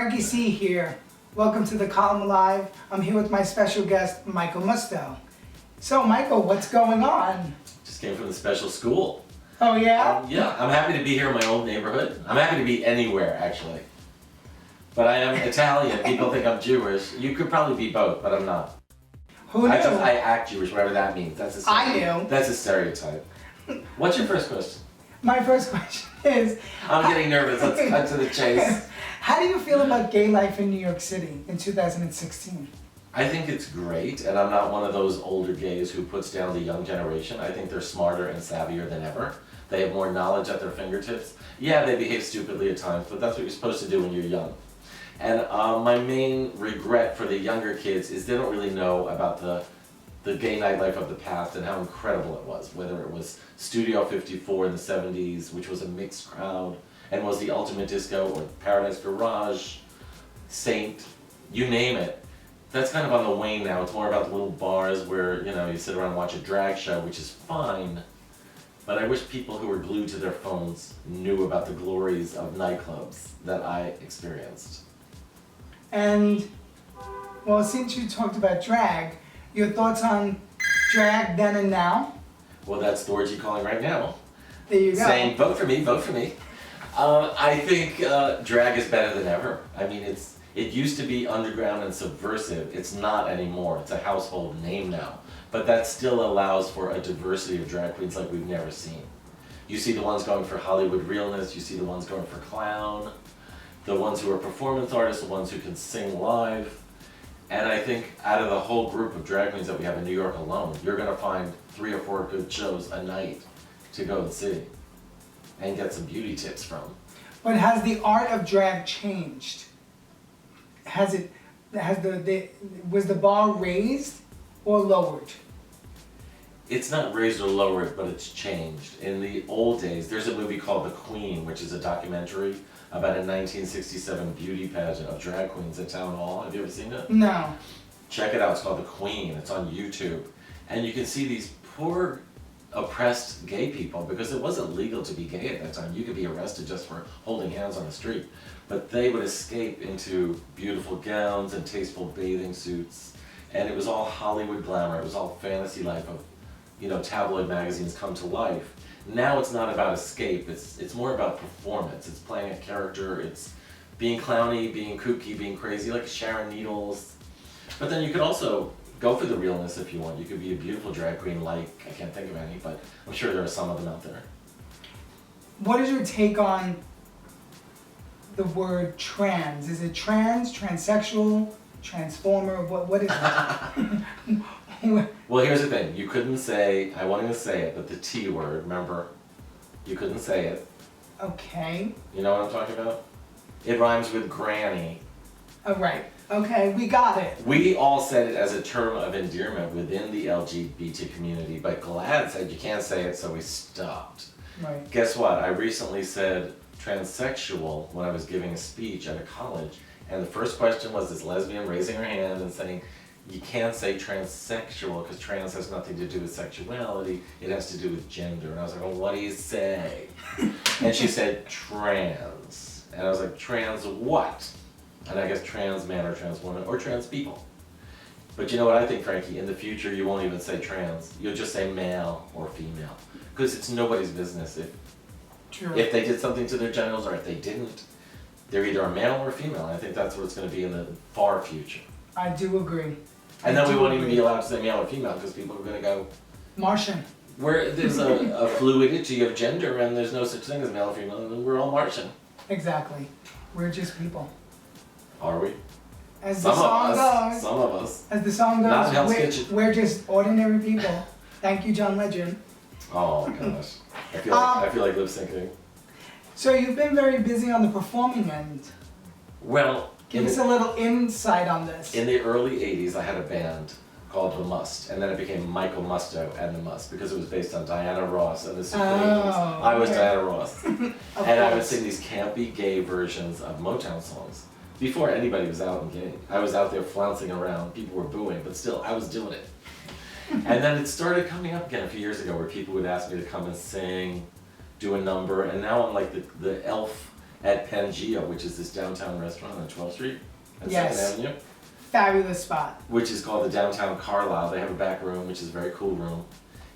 Frankie C here. Welcome to the Column Live. I'm here with my special guest, Michael Musto. So, Michael, what's going on? Just came from the special school. Oh, yeah? Yeah, I'm happy to be here in my old neighborhood. I'm happy to be anywhere, actually. But I am Italian. People think I'm Jewish. You could probably be both, but I'm not. Who knew? I act Jewish, whatever that means. I knew. That's a stereotype. What's your first question? My first question is... I'm getting nervous. Let's cut to the chase. How do you feel about gay life in New York City in 2016? I think it's great, and I'm not one of those older gays who puts down the young generation. I think they're smarter and savvier than ever. They have more knowledge at their fingertips. Yeah, they behave stupidly at times, but that's what you're supposed to do when you're young. And my main regret for the younger kids is they don't really know about the gay nightlife of the past and how incredible it was, whether it was Studio 54 in the 70s, which was a mixed crowd, and was the ultimate disco, or Paradise Garage, Saint, you name it. That's kind of on the wane now. It's more about the little bars where, you sit around and watch a drag show, which is fine. But I wish people who were glued to their phones knew about the glories of nightclubs that I experienced. And, well, since you talked about drag, your thoughts on drag then and now? Well, that's the word you're calling right now. There you go. Saying, vote for me, vote for me. I think drag is better than ever. I mean, it used to be underground and subversive. It's not anymore. It's a household name now. But that still allows for a diversity of drag queens like we've never seen. You see the ones going for Hollywood realness, you see the ones going for clown, the ones who are performance artists, the ones who can sing live. And I think out of the whole group of drag queens that we have in New York alone, you're gonna find 3 or 4 good shows a night to go and see and get some beauty tips from. But has the art of drag changed? Was the bar raised or lowered? It's not raised or lowered, but it's changed. In the old days, there's a movie called The Queen, which is a documentary about a 1967 beauty pageant of drag queens at Town Hall. Have you ever seen it? No. Check it out. It's called The Queen. It's on YouTube. And you can see these poor, oppressed gay people, because it wasn't legal to be gay at that time. You could be arrested just for holding hands on the street. But they would escape into beautiful gowns and tasteful bathing suits. And it was all Hollywood glamour. It was all fantasy life of, tabloid magazines come to life. Now it's not about escape. It's more about performance. It's playing a character. It's being clowny, being kooky, being crazy, like Sharon Needles. But then you could also go for the realness if you want. You could be a beautiful drag queen like, I can't think of any, but I'm sure there are some of them out there. What is your take on the word trans? Is it trans, transsexual, transformer? What is it? Well, here's the thing. You couldn't say, I won't even say it, but the T word, remember? You couldn't say it. Okay. You know what I'm talking about? It rhymes with granny. Oh, right. Okay, we got it. We all said it as a term of endearment within the LGBT community, but GLAAD said you can't say it, so we stopped. Right. Guess what? I recently said transsexual when I was giving a speech at a college, and the first question was this lesbian raising her hand and saying, you can't say transsexual because trans has nothing to do with sexuality, it has to do with gender. And I was like, well, what do you say? And she said, trans. And I was like, trans what? And I guess trans man or trans woman or trans people. But you know what I think, Frankie? In the future, you won't even say trans. You'll just say male or female. Because it's nobody's business. If they did something to their genitals or if they didn't, they're either a male or a female. And I think that's what it's going to be in the far future. I do agree. And then we won't even be allowed to say male or female because people are going to go... Martian. Where there's a fluidity of gender and there's no such thing as male or female, and we're all Martian. Exactly. We're just people. Are we? As the song goes. Some of us. As the song Not in Hell's goes, Kitchen. we're just ordinary people. Thank you, John Legend. Oh gosh. I feel like lip syncing. So you've been very busy on the performing end. Well, Give us a little insight on this. In the early 80s, I had a band called The Must, and then it became Michael Musto and The Must because it was based on Diana Ross and the Supremes. I was Diana Ross. And I would sing these campy gay versions of Motown songs before anybody was out and gay. I was out there flouncing around, people were booing, but still, I was doing it. And then it started coming up again a few years ago where people would ask me to come and sing, do a number, and now I'm like the elf at Pangea, which is this downtown restaurant on 12th Street and Yes. 2nd Avenue, Fabulous spot. which is called the Downtown Carlisle. They have a back room, which is a very cool room.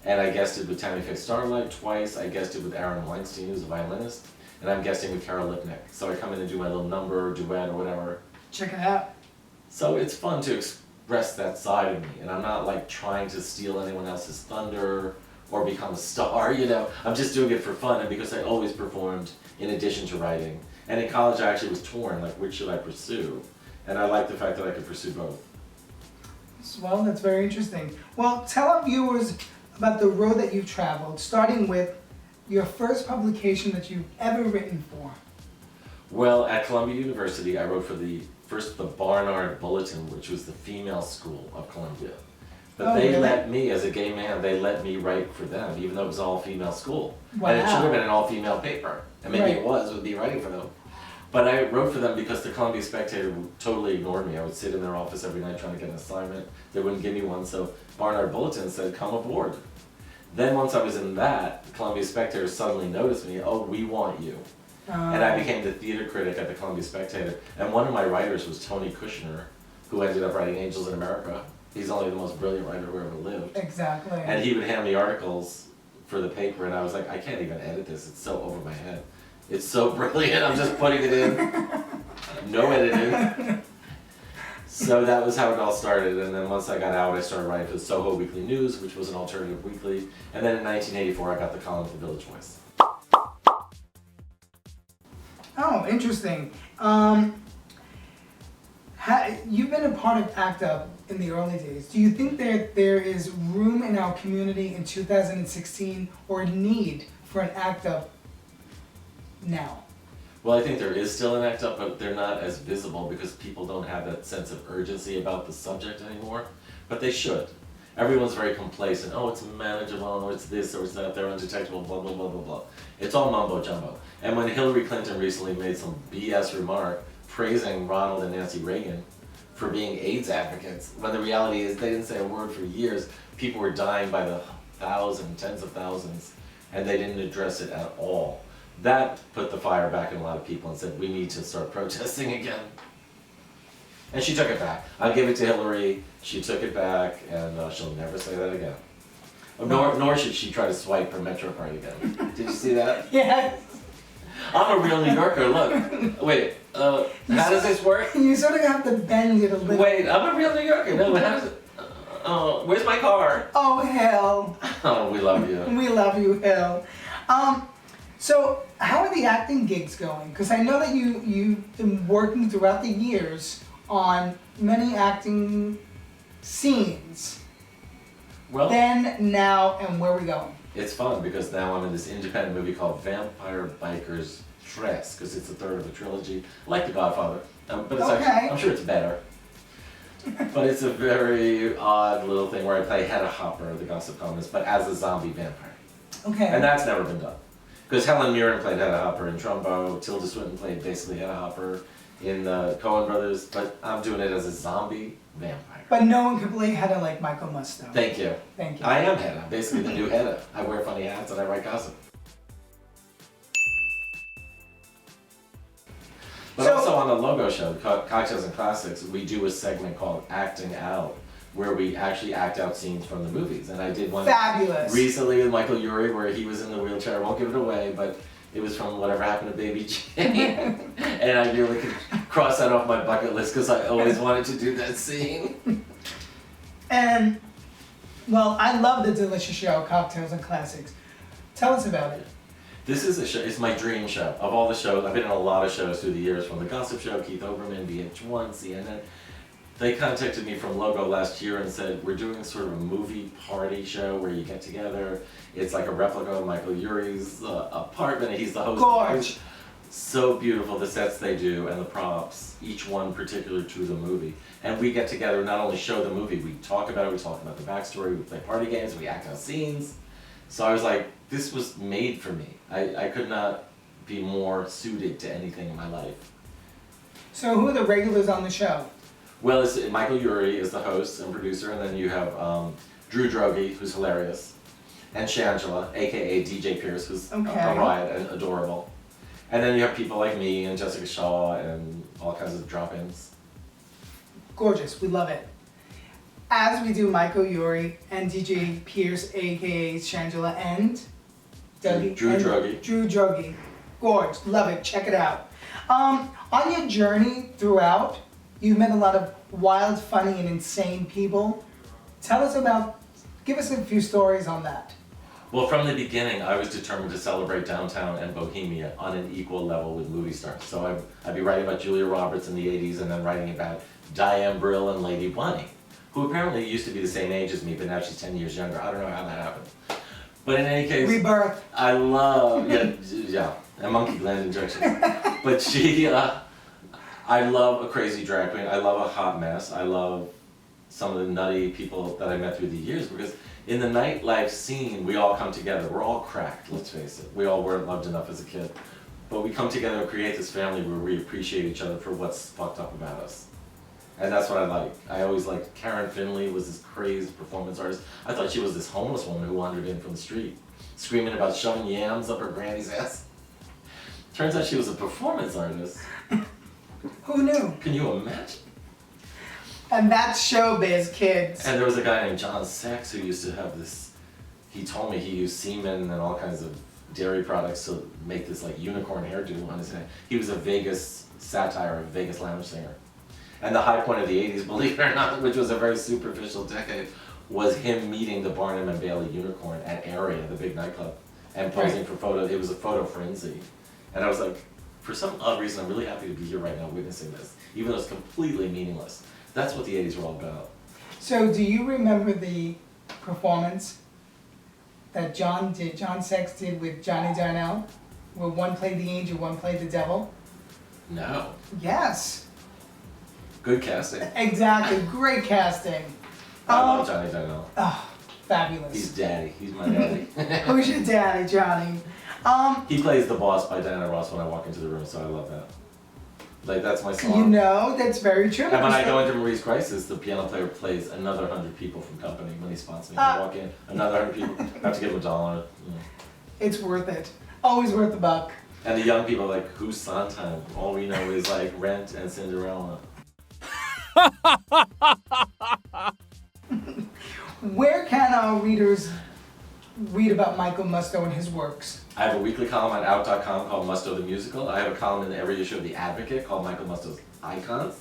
And I guested with Tammy Faye Starlight twice. I guested with Aaron Weinstein, who's a violinist. And I'm guesting with Carol Lipnick. So I come in and do my little number or duet or whatever. Check it out. So it's fun to express that side of me. And I'm not like trying to steal anyone else's thunder or become a star, you know. I'm just doing it for fun and because I always performed in addition to writing. And in college I actually was torn, like which should I pursue? And I like the fact that I could pursue both. Well, that's very interesting. Well, tell our viewers about the road that you've traveled, starting with your first publication that you've ever written for. Well, at Columbia University, I wrote for the Barnard Bulletin, which was the female school of Columbia. But Oh, they really? let me, as a gay man, they let me write for them, even though it was an all-female school. Wow. And it should have been an all-female paper. And maybe Right. it was, with me writing for them. But I wrote for them because the Columbia Spectator totally ignored me. I would sit in their office every night trying to get an assignment. They wouldn't give me one, so Barnard Bulletin said, come aboard. Then once I was in that, the Columbia Spectator suddenly noticed me, oh, we want you. And I became the theater critic at the Columbia Spectator. And one of my writers was Tony Kushner, who ended up writing Angels in America. He's only the most brilliant writer who ever lived. Exactly. And he would hand me articles for the paper, and I was like, I can't even edit this. It's so over my head. It's so brilliant. I'm just putting it in. No editing. So that was how it all started. And then once I got out, I started writing for the Soho Weekly News, which was an alternative weekly. And then in 1984, I got the column for the Village Voice. Oh, interesting. You've been a part of ACT UP in the early days. Do you think that there is room in our community in 2016 or need for an ACT UP now? Well, I think there is still an ACT UP, but they're not as visible because people don't have that sense of urgency about the subject anymore. But they should. Everyone's very complacent. Oh, it's manageable, or it's this, or it's that, they're undetectable, blah, blah, blah, blah, blah. It's all mumbo jumbo. And when Hillary Clinton recently made some BS remark praising Ronald and Nancy Reagan for being AIDS advocates, when the reality is they didn't say a word for years, people were dying by the thousands, tens of thousands, and they didn't address it at all. That put the fire back in a lot of people and said, we need to start protesting again. And she took it back. I'll give it to Hillary. She took it back, and she'll never say that again. Nor should she try to swipe her MetroCard again. Did you see that? Yes. I'm a real New Yorker, look. Wait, how does this work? You sort of have to bend it a little. Wait, I'm a real New Yorker. No, how does it? Oh, where's my car? Oh, hell. Oh, we love you. We love you, hell. So, how are the acting gigs going? Because I know that you've been working throughout the years on many acting scenes. Well, Then, now, and where are we going? it's fun because now I'm in this independent movie called Vampire Bikers 3, because it's the third of a trilogy, like The Godfather. But it's Okay. actually, I'm sure it's better. But it's a very odd little thing where I play Hedda Hopper, the gossip columnist, but as a zombie vampire. Okay. And that's never been done. Because Helen Mirren played Hedda Hopper in Trumbo, Tilda Swinton played basically Hedda Hopper in the Coen Brothers, but I'm doing it as a zombie vampire. But no one could play Hedda like Michael Musto. Thank you. Thank you. I am Hedda, basically the new Hedda. I wear funny hats and I write gossip. But So- also on the Logo show, Cocktails and Classics, we do a segment called Acting Out, where we actually act out scenes from the movies. And I did one Fabulous. recently with Michael Urie where he was in the wheelchair. I won't give it away, but it was from Whatever Happened to Baby Jane. And I really could cross that off my bucket list because I always wanted to do that scene. And, well, I love the delicious show, Cocktails and Classics. Tell us about it. This is a show, it's my dream show. Of all the shows, I've been in a lot of shows through the years, from The Gossip Show, Keith Olbermann, VH1, CNN. They contacted me from Logo last year and said, we're doing sort of a movie party show where you get together. It's like a replica of Michael Urie's apartment, and he's the host. Gorge. So beautiful, the sets they do and the props, each one particular to the movie. And we get together, not only show the movie, we talk about it, we talk about the backstory, we play party games, we act out scenes. So I was like, this was made for me. I could not be more suited to anything in my life. So who are the regulars on the show? Well, Michael Urie is the host and producer, and then you have Drew Droege, who's hilarious, and Shangela, aka DJ Pierce, who's a Okay. riot and adorable. And then you have people like me and Jessica Shaw and all kinds of drop-ins. Gorgeous, we love it. As we do Michael Urie and DJ Pierce, aka Shangela, and Drew Druggy. Drew Druggy. Gorge, love it, check it out. On your journey throughout, you've met a lot of wild, funny, and insane people. Give us a few stories on that. Well, from the beginning, I was determined to celebrate downtown and Bohemia on an equal level with movie stars. So I'd be writing about Julia Roberts in the 80s and then writing about Diane Brill and Lady Bunny, who apparently used to be the same age as me, but now she's 10 years younger. I don't know how that happened. But in any case, Rebirth. I love, yeah, and monkey gland injection. But I love a crazy drag queen. I love a hot mess. I love some of the nutty people that I met through the years, because in the nightlife scene, we all come together. We're all cracked, let's face it. We all weren't loved enough as a kid. But we come together and create this family where we appreciate each other for what's fucked up about us. And that's what I like. I always liked Karen Finley was this crazed performance artist. I thought she was this homeless woman who wandered in from the street, screaming about shoving yams up her granny's ass. Turns out she was a performance artist. Who knew? Can you imagine? And that's showbiz, kids. And there was a guy named John Sachs who used to have this, he told me he used semen and all kinds of dairy products to make this like unicorn hairdo on his head. He was a Vegas satire, a Vegas lounge singer. And the high point of the 80s, believe it or not, which was a very superficial decade, was him meeting the Barnum and Bailey unicorn at Area, the big nightclub, and posing for photos. It was a photo frenzy. And I was like, for some odd reason, I'm really happy to be here right now witnessing this, even though it's completely meaningless. That's what the 80s were all about. So do you remember the performance that John Sachs did with Johnny Darnell, where one played the angel, one played the devil? No. Yes. Good casting. Exactly, great casting. I love Johnny Darnell. Oh, fabulous. He's daddy. He's my daddy. Who's your daddy, Johnny? He plays The Boss by Diana Ross when I walk into the room, so I love that. Like, that's my song. You know, that's very true. And when I go into Marie's Crisis, the piano player plays another 100 people from company when he spots me. I walk in, another 100 people. I have to give him $1. You know. It's worth it. Always worth a buck. And the young people are like, who's Sondheim? All we know is like Rent and Cinderella. Where can our readers read about Michael Musto and his works? I have a weekly column on out.com called Musto the Musical. I have a column in every issue of The Advocate called Michael Musto's Icons.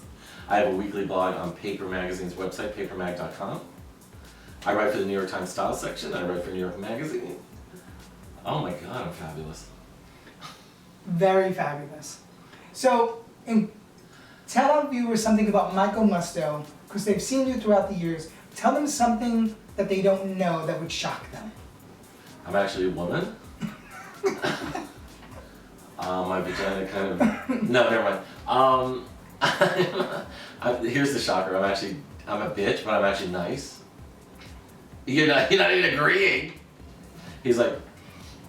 I have a weekly blog on Paper Magazine's website, papermag.com. I write for the New York Times Style section. I write for New York Magazine. Oh my God, I'm fabulous. Very fabulous. So, tell our viewers something about Michael Musto, because they've seen you throughout the years. Tell them something that they don't know that would shock them. I'm actually a woman. My vagina kind of... No, never mind. Here's the shocker. I'm a bitch, but I'm actually nice. You're not even agreeing. He's like,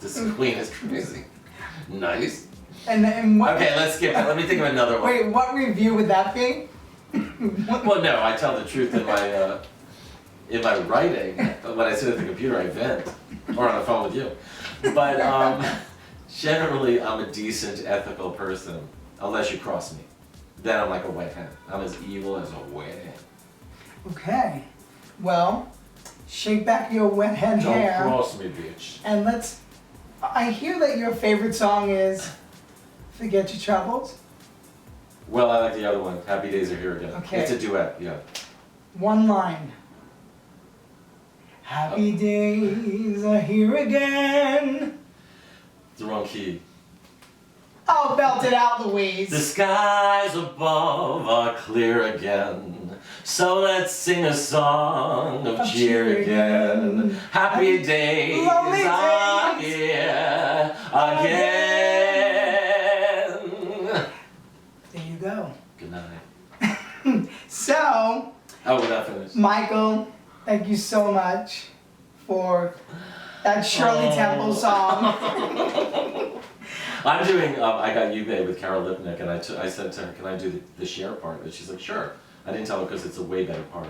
this queen is crazy. Nice. And what... Okay, let's skip that. Let me think of another one. Wait, what review would that be? Well, no, I tell the truth in my writing. When I sit at the computer, I vent, or on the phone with you. But generally, I'm a decent, ethical person, unless you cross me. Then I'm like a wet hen. I'm as evil as a wet hen. Okay. Well, shake back your wet hen hair. Don't cross me, bitch. And I hear that your favorite song is Forget Your Troubles. Well, I like the other one. Happy Days Are Here Again. Okay. It's a duet, yeah. One line. Happy days are here again. It's the wrong key. Oh, belt it out, Louise. The skies above are clear again, so let's sing a song of cheer again. Happy days are here again. There you go. Good night. So, Oh, we're not finished. Michael, thank you so much for that Shirley Temple song. I'm doing, I got You Babe with Carol Lipnick, and I said to her, can I do the Cher part? And she's like, sure. I didn't tell her because it's a way better part.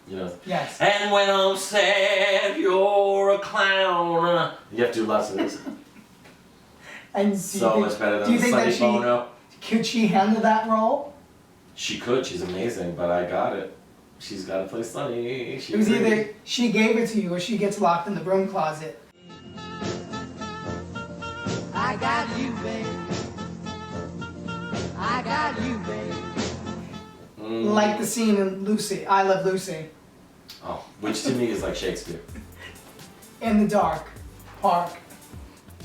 You know? Yes. And when I'm sad, you're a clown. You have to do lots of this. And do So you much think, better do than you the think Sonny that Bono. could she handle that role? She could. She's amazing, but I got it. She's got to play Sonny. It was either she gave it to you or she gets locked in the broom closet. I got you, babe. I got you, babe. Like the scene in Lucy, I Love Lucy. Oh, which to me is like Shakespeare. In the dark park.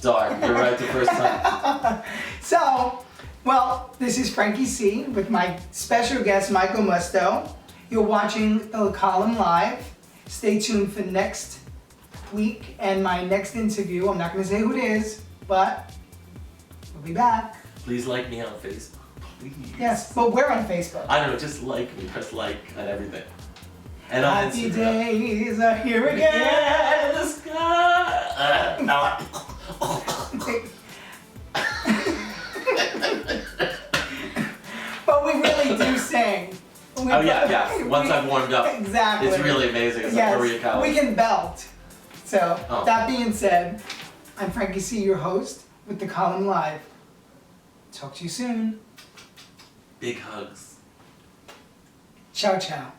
Dark. You're right the first time. So, well, this is Frankie C with my special guest, Michael Musto. You're watching the column live. Stay tuned for next week and my next interview. I'm not going to say who it is, but we'll be back. Please like me on Facebook. Please. Yes, but we're on Facebook. I don't know, just like me. Press like on everything. And on Happy Instagram. days are here again. Yeah, the sky. But we really do sing. Oh yeah. Once I've warmed up, Exactly. it's really amazing. It's Yes, like Maria Callas. we can belt. So, Oh. that being said, I'm Frankie C, your host with the column live. Talk to you soon. Big hugs. Ciao, ciao.